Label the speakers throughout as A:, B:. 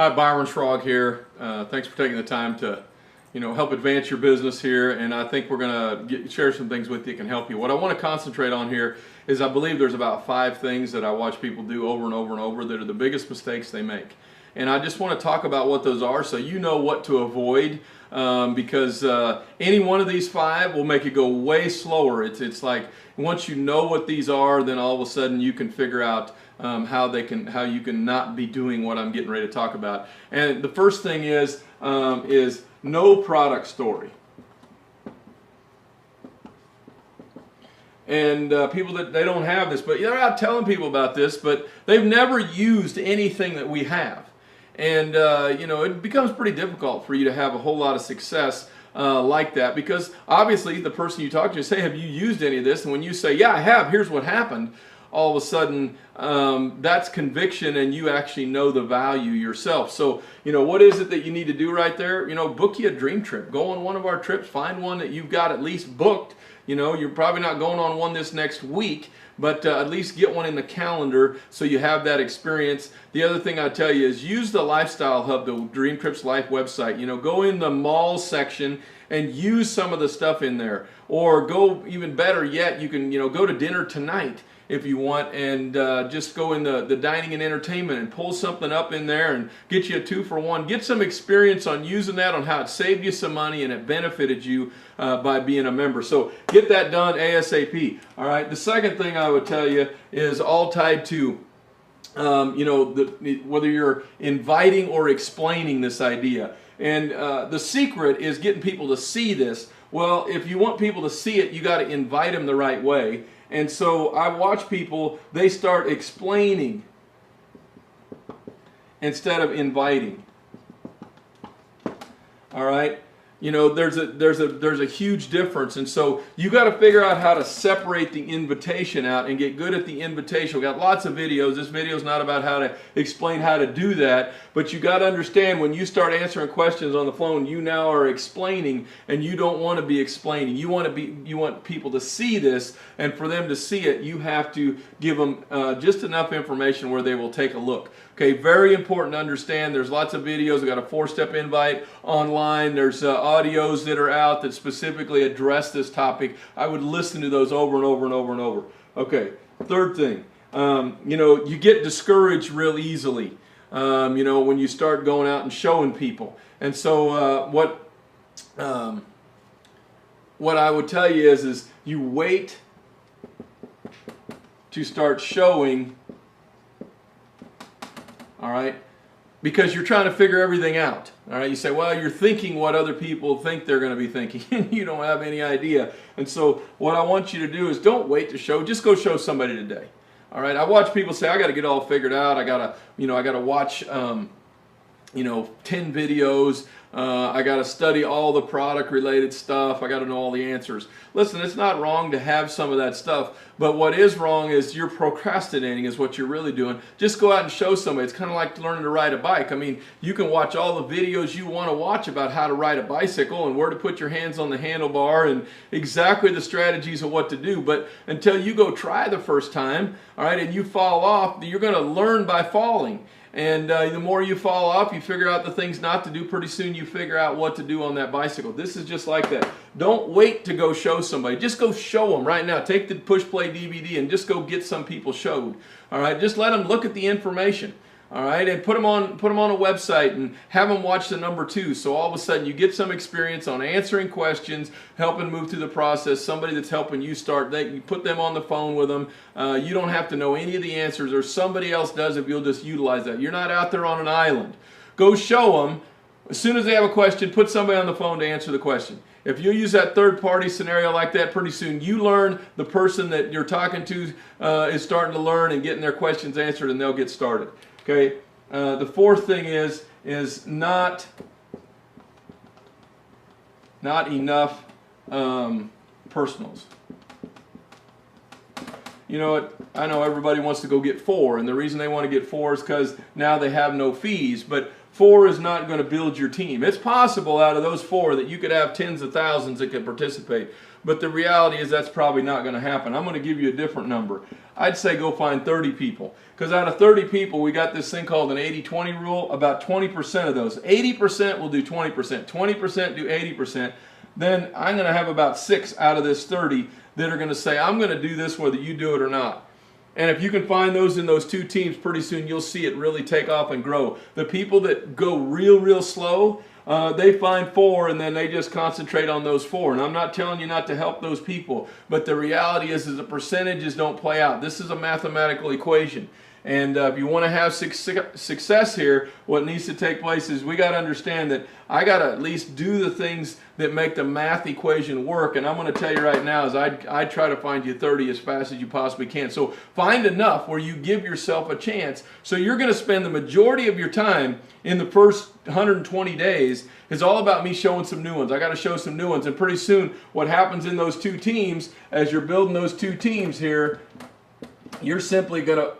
A: Hi, Byron Schrog here. Thanks for taking the time to, help advance your business here. And I think we're going to share some things with you that can help you. What I want to concentrate on here is I believe there's about 5 things that I watch people do over and over and over that are the biggest mistakes they make. And I just want to talk about what those are so you know what to avoid, because any one of these 5 will make it go way slower. It's like once you know what these are, then all of a sudden you can figure out how you can not be doing what I'm getting ready to talk about. And the first thing is no product story. And people that they don't have this, but they're out telling people about this, but they've never used anything that we have. And it becomes pretty difficult for you to have a whole lot of success like that, because obviously the person you talk to say, have you used any of this? And when you say, yeah, I have, here's what happened, all of a sudden that's conviction, and you actually know the value yourself. So what is it that you need to do right there? Book you a dream trip. Go on one of our trips. Find one that you've got at least booked. You're probably not going on one this next week, but at least get one in the calendar so you have that experience. The other thing I tell you is use the Lifestyle Hub, the Dream Trips Life website. Go in the mall section and use some of the stuff in there. Or go even better yet, you can go to dinner tonight if you want, and just go in the dining and entertainment and pull something up in there and get you a 2-for-1. Get some experience on using that, on how it saved you some money and it benefited you by being a member. So get that done ASAP. All right. The second thing I would tell you is all tied to whether you're inviting or explaining this idea. And the secret is getting people to see this. Well, if you want people to see it, you got to invite them the right way. And so I watch people, they start explaining instead of inviting. All right? There's a huge difference, and so you got to figure out how to separate the invitation out and get good at the invitation. We got lots of videos. This video is not about how to explain how to do that, but you got to understand when you start answering questions on the phone, you now are explaining, and you don't want to be explaining. You want people to see this, and for them to see it, you have to give them just enough information where they will take a look. Okay, very important to understand. There's lots of videos. We got a 4-step invite online. There's audios that are out that specifically address this topic. I would listen to those over and over and over and over. Okay, third thing, you get discouraged real easily, when you start going out and showing people. And so what I would tell you is you wait to start showing. All right, because you're trying to figure everything out. All right, you say, well, you're thinking what other people think they're going to be thinking, and you don't have any idea. And so what I want you to do is don't wait to show, just go show somebody today. All right, I watch people say, I got to get all figured out. I got to watch 10 videos. I got to study all the product related stuff. I got to know all the answers. Listen, it's not wrong to have some of that stuff, but what is wrong is you're procrastinating is what you're really doing. Just go out and show somebody. It's kind of like learning to ride a bike. I mean, you can watch all the videos you want to watch about how to ride a bicycle and where to put your hands on the handlebar and exactly the strategies of what to do, but until you go try the first time, all right, and you fall off, you're going to learn by falling. And the more you fall off, you figure out the things not to do. Pretty soon you figure out what to do on that bicycle. This is just like that. Don't wait to go show somebody. Just go show them right now. Take the push play DVD and just go get some people showed. All right, just let them look at the information. All right, and put them on a website and have them watch the number 2. So all of a sudden you get some experience on answering questions, helping move through the process. Somebody that's helping you start, you put them on the phone with them. You don't have to know any of the answers, or somebody else does if you'll just utilize that. You're not out there on an island. Go show them. As soon as they have a question, put somebody on the phone to answer the question. If you use that third-party scenario like that, pretty soon you learn, the person that you're talking to is starting to learn and getting their questions answered, and they'll get started. Okay. The fourth thing is not enough personals. I know everybody wants to go get 4, and the reason they want to get 4 is because now they have no fees. But 4 is not going to build your team. It's possible out of those 4 that you could have tens of thousands that could participate. But the reality is that's probably not going to happen. I'm going to give you a different number. I'd say go find 30 people. Because out of 30 people, we got this thing called an 80-20 rule. About 20% of those, 80% will do 20%, 20% do 80%. Then I'm going to have about 6 out of this 30 that are going to say, I'm going to do this whether you do it or not. And if you can find those in those 2 teams, pretty soon you'll see it really take off and grow. The people that go real slow, they find 4 and then they just concentrate on those 4. And I'm not telling you not to help those people, but the reality is the percentages don't play out. This is a mathematical equation. And if you want to have success here, what needs to take place is we got to understand that I got to at least do the things that make the math equation work. And I'm going to tell you right now is I try to find you 30 as fast as you possibly can. So find enough where you give yourself a chance. So you're going to spend the majority of your time in the first 120 days is all about me showing some new ones. I got to show some new ones. And pretty soon what happens in those 2 teams, as you're building those 2 teams here, you're simply going to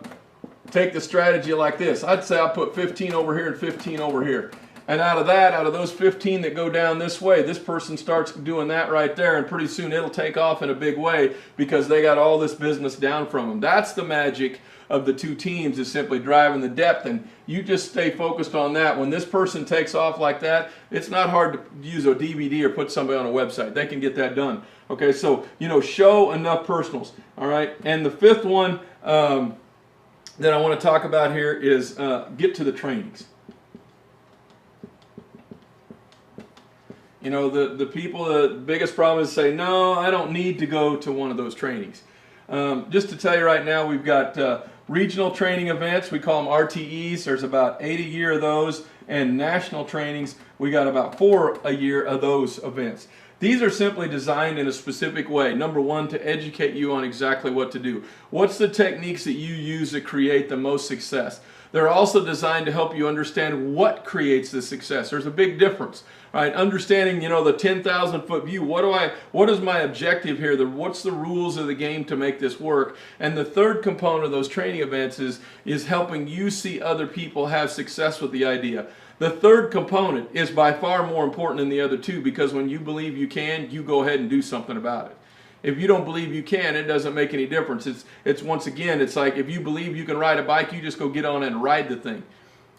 A: take the strategy like this. I'd say I'll put 15 over here and 15 over here. And out of those 15 that go down this way, this person starts doing that right there, and pretty soon it'll take off in a big way because they got all this business down from them. That's the magic of the 2 teams, is simply driving the depth, and you just stay focused on that. When this person takes off like that, it's not hard to use a DVD or put somebody on a website. They can get that done. Okay, so, show enough personals. All right, and the 5th one, that I want to talk about here is get to the trainings. The people, the biggest problem is say, no, I don't need to go to one of those trainings. Just to tell you right now, we've got regional training events. We call them RTEs. There's about 8 a year of those. And national trainings, we got about 4 a year of those events. These are simply designed in a specific way. Number 1, to educate you on exactly what to do. What's the techniques that you use to create the most success? They're also designed to help you understand what creates the success. There's a big difference, right? Understanding, the 10,000 foot view. What is my objective here? What's the rules of the game to make this work? And the 3rd component of those training events is helping you see other people have success with the idea. The 3rd component is by far more important than the other 2, because when you believe you can, you go ahead and do something about it. If you don't believe you can, it doesn't make any difference. It's once again, it's like if you believe you can ride a bike, you just go get on it and ride the thing.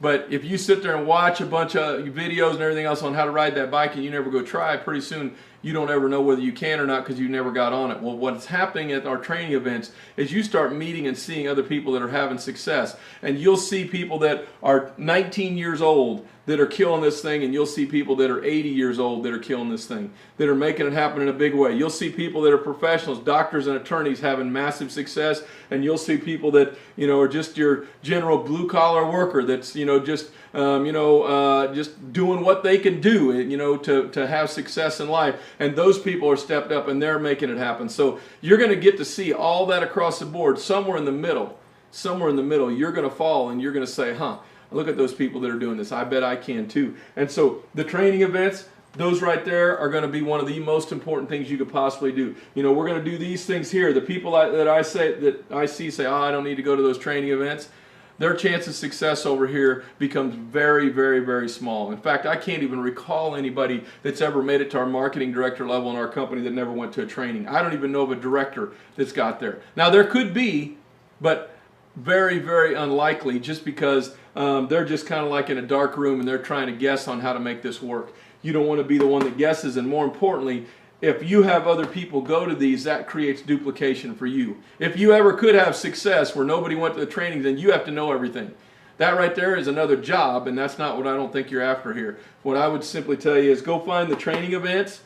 A: But if you sit there and watch a bunch of videos and everything else on how to ride that bike and you never go try, pretty soon you don't ever know whether you can or not because you never got on it. Well, what's happening at our training events is you start meeting and seeing other people that are having success. And you'll see people that are 19 years old that are killing this thing, and you'll see people that are 80 years old that are killing this thing, that are making it happen in a big way. You'll see people that are professionals, doctors and attorneys having massive success, and you'll see people that, are just your general blue-collar worker that's, just doing what they can do, to have success in life. And those people are stepped up and they're making it happen. So you're going to get to see all that across the board. Somewhere in the middle, you're going to fall and you're going to say, look at those people that are doing this. I bet I can too. And so the training events, those right there are going to be one of the most important things you could possibly do. We're going to do these things here. The people that I see say, I don't need to go to those training events. Their chance of success over here becomes very, very, very small. In fact, I can't even recall anybody that's ever made it to our marketing director level in our company that never went to a training. I don't even know of a director that's got there. Now, there could be, but very, very unlikely, just because they're just kind of like in a dark room and they're trying to guess on how to make this work. You don't want to be the one that guesses, and more importantly, if you have other people go to these, that creates duplication for you. If you ever could have success where nobody went to the training, then you have to know everything. That right there is another job, and that's not what I don't think you're after here. What I would simply tell you is go find the training events,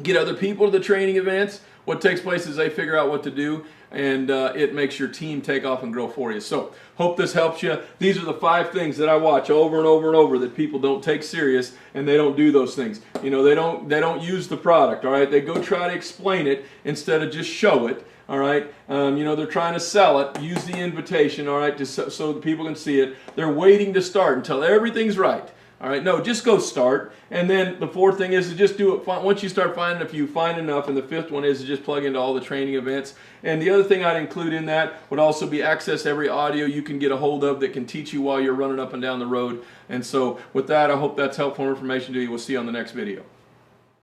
A: get other people to the training events. What takes place is they figure out what to do, and it makes your team take off and grow for you. So, hope this helps you. These are the 5 things that I watch over and over and over that people don't take serious, and they don't do those things. They don't use the product, all right? They go try to explain it instead of just show it, all right? They're trying to sell it, use the invitation, all right, so the people can see it. They're waiting to start until everything's right. All right, no, just go start. And then the fourth thing is to just do it. Once you start finding, if you find enough, and the fifth one is to just plug into all the training events. And the other thing I'd include in that would also be access every audio you can get a hold of that can teach you while you're running up and down the road. And so with that, I hope that's helpful information to you. We'll see you on the next video.